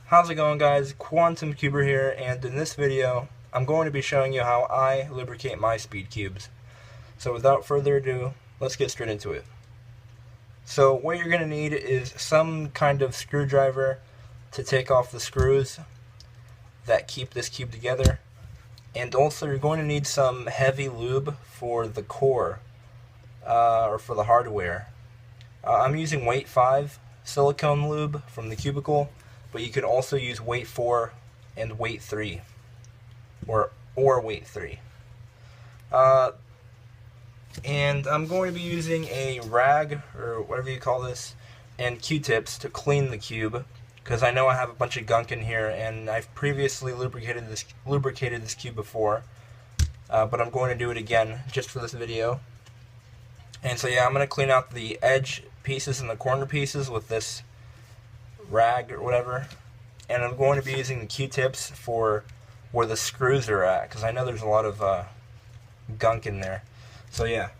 How's it going, guys? Quantum Cuber here, and in this video I'm going to be showing you how I lubricate my speed cubes. So without further ado, let's get straight into it. So what you're going to need is some kind of screwdriver to take off the screws that keep this cube together, and also you're going to need some heavy lube for the core, or for the hardware. I'm using weight 5 silicone lube from the cubicle, but you could also use weight 4 and weight 3, or weight 3. And I'm going to be using a rag, or whatever you call this, and Q-tips to clean the cube, because I know I have a bunch of gunk in here, and I've previously lubricated this cube before, but I'm going to do it again just for this video. And so yeah, I'm going to clean out the edge pieces and the corner pieces with this rag or whatever, and I'm going to be using the Q-tips for where the screws are at, because I know there's a lot of gunk in there. So yeah,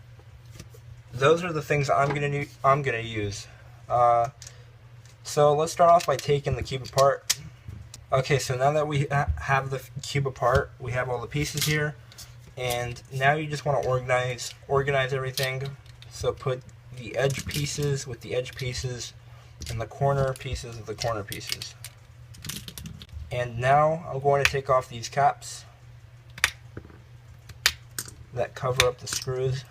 those are the things I'm gonna use. So let's start off by taking the cube apart. Okay, so now that we have the cube apart, we have all the pieces here, and now you just want to organize everything. So put the edge pieces with the edge pieces, and the corner pieces with the corner pieces. And now I'm going to take off these caps that cover up the screws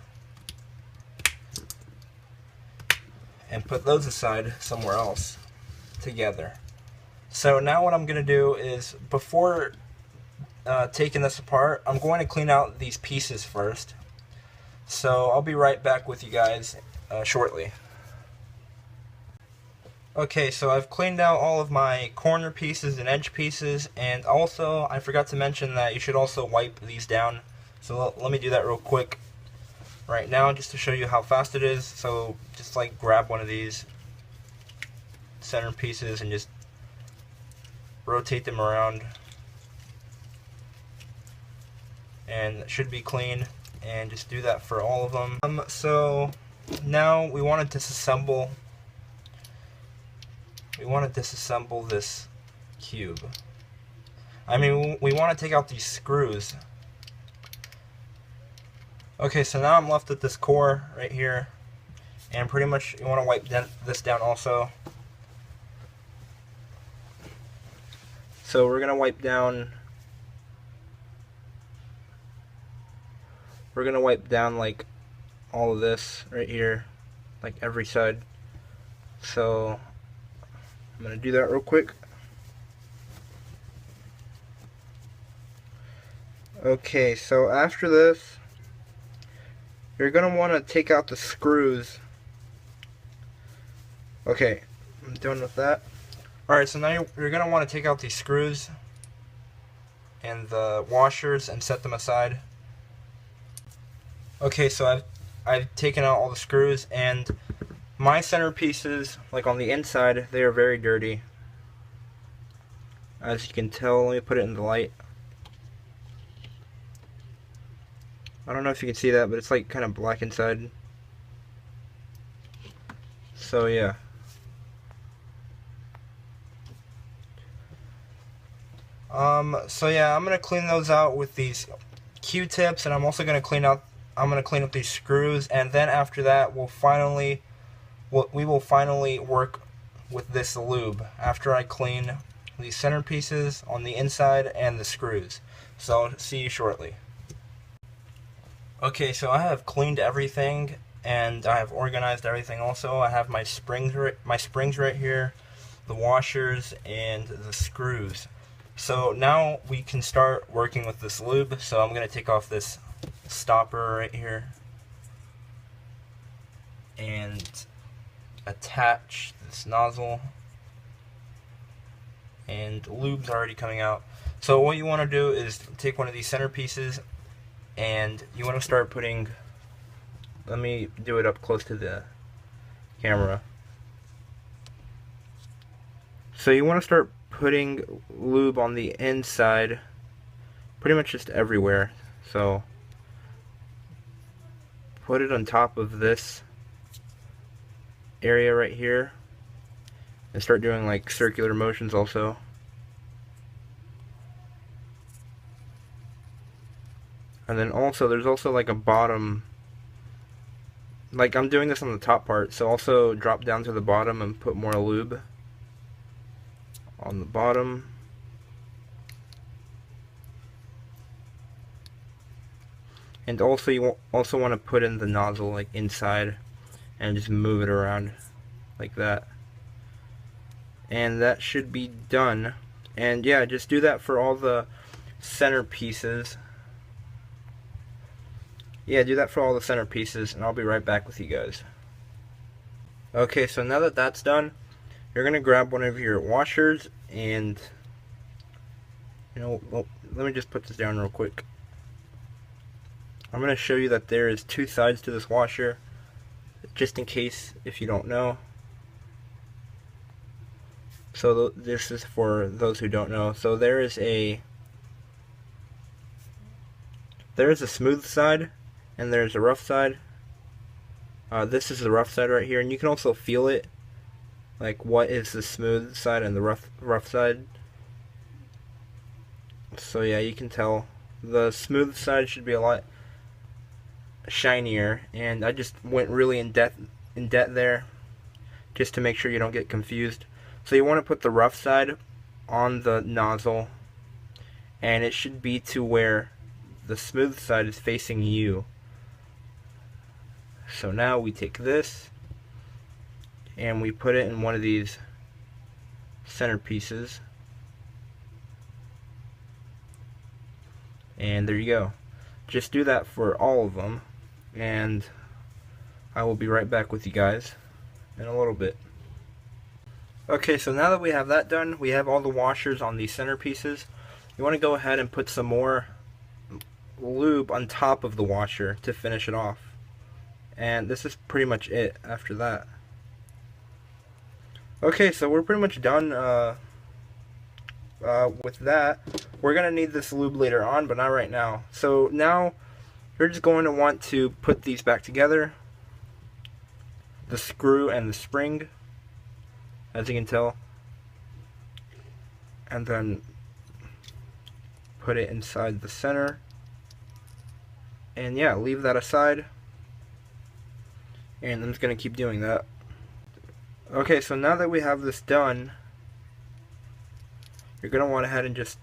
and put those aside somewhere else together. So now what I'm going to do is, before taking this apart, I'm going to clean out these pieces first. So I'll be right back with you guys shortly. Okay, so I've cleaned out all of my corner pieces and edge pieces, and also I forgot to mention that you should also wipe these down. So let me do that real quick right now, just to show you how fast it is. So just like grab one of these center pieces and just rotate them around, and it should be clean, and just do that for all of them. So now we want to disassemble this cube. I mean, we want to take out these screws. Okay, so now I'm left with this core right here, and pretty much you want to wipe this down also. So we're gonna wipe down like all of this right here, like every side. So I'm gonna do that real quick. Okay, so after this, you're gonna want to take out the screws. Okay, I'm done with that. Alright, so now you're gonna want to take out these screws and the washers and set them aside. Okay, so I've taken out all the screws, and my center pieces, like on the inside, they are very dirty. As you can tell, let me put it in the light. I don't know if you can see that, but it's like kind of black inside. So yeah. So yeah, I'm gonna clean those out with these Q-tips, and I'm also gonna clean up these screws, and then after that we will finally work with this lube after I clean these center pieces on the inside and the screws. So I'll see you shortly. Okay, so I have cleaned everything, and I have organized everything also. I have my springs right here, the washers, and the screws. So now we can start working with this lube. So I'm going to take off this stopper right here and attach this nozzle, and lube's already coming out. So what you want to do is take one of these center pieces, and you want to start putting, let me do it up close to the camera. So you want to start putting lube on the inside, pretty much just everywhere. So put it on top of this area right here, and start doing like circular motions also. And then also, there's also like a bottom, like I'm doing this on the top part, so also drop down to the bottom and put more lube on the bottom. And also you also want to put in the nozzle like inside and just move it around like that. And that should be done. And yeah, just do that for all the center pieces. Yeah, do that for all the center pieces, and I'll be right back with you guys. Okay, so now that that's done, you're going to grab one of your washers and, well, let me just put this down real quick. I'm going to show you that there is two sides to this washer, just in case if you don't know. So this is for those who don't know. So there is a smooth side and there's a rough side. This is the rough side right here, and you can also feel it, like what is the smooth side and the rough side. So yeah, you can tell the smooth side should be a lot shinier, and I just went really in depth there just to make sure you don't get confused. So you want to put the rough side on the nozzle, and it should be to where the smooth side is facing you. So now we take this and we put it in one of these center pieces, and there you go. Just do that for all of them, and I will be right back with you guys in a little bit. Okay, so now that we have that done, we have all the washers on these center pieces. You want to go ahead and put some more lube on top of the washer to finish it off. And this is pretty much it after that. Okay, so we're pretty much done with that. We're going to need this lube later on, but not right now. So now you're just going to want to put these back together. The screw and the spring, as you can tell. And then put it inside the center. And yeah, leave that aside. And I'm just going to keep doing that. Okay, so now that we have this done, you're going to want to head and just,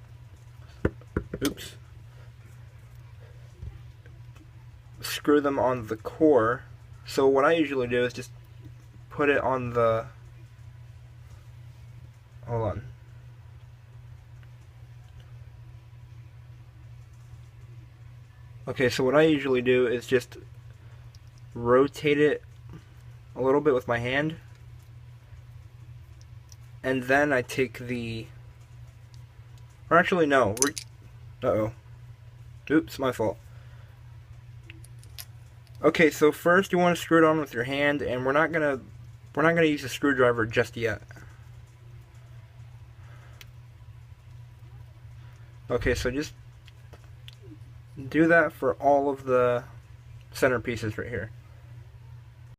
screw them on the core. So what I usually do is just put it on the, hold on. Okay, so what I usually do is just rotate it a little bit with my hand, and then I take the, or actually no, oops, my fault. Okay, so first you want to screw it on with your hand, and we're not gonna use a screwdriver just yet. Okay, so just do that for all of the center pieces right here.